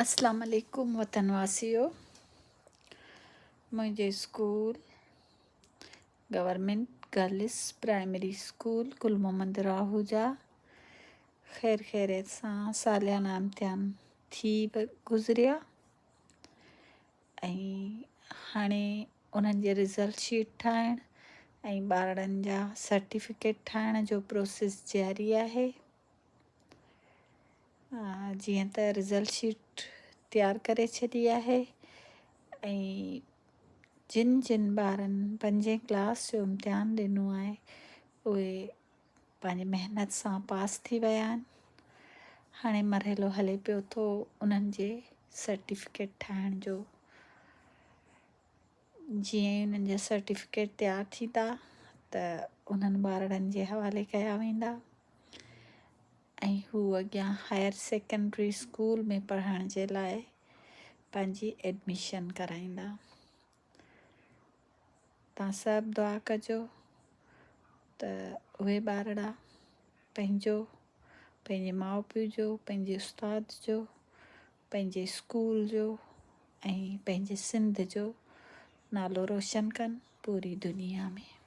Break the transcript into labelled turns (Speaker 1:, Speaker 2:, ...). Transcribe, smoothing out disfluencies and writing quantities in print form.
Speaker 1: अस्सलाम वालेकुम वतन वासियों। मुंहिंजे school government girls primary school गुल मोहम्मद राहूजा ख़ैर ख़ैरियत सां सालियाना इम्तिहान थी गुज़रिया ऐं हाणे उन्हनि जे रिज़ल्ट शीट ठाहिण ऐं ॿारनि जा सर्टिफिकेट ठाहिण जो प्रोसेस जारी आहे। जीअं त रिज़ल्ट शीट तयारु करे छॾी आहे ऐं जिन जिन ॿारनि 5वीं क्लास जो इम्तिहान ॾिनो आहे उहे पंहिंजी महिनत सां पास थी विया आहिनि। हाणे मरहलो हले पियो थो उन्हनि जे सर्टिफिकेट ठाहिण जो। जीअं ई उन्हनि जा सर्टिफिकेट तयारु थींदा त उन्हनि ॿारनि जे हवाले कया वेंदा ऐं हू अॻियां हायर सेकेंड्री स्कूल में पढ़ण जे लाइ पंहिंजी एडमिशन कराईंदा। तव्हां सभु दुआ कजो त उहे ॿारड़ा पंहिंजे माउ पीउ जो, पंहिंजे उस्ताद जो, पंहिंजे स्कूल जो ऐं पंहिंजे सिंध जो नालो रोशन कनि पूरी दुनिया में।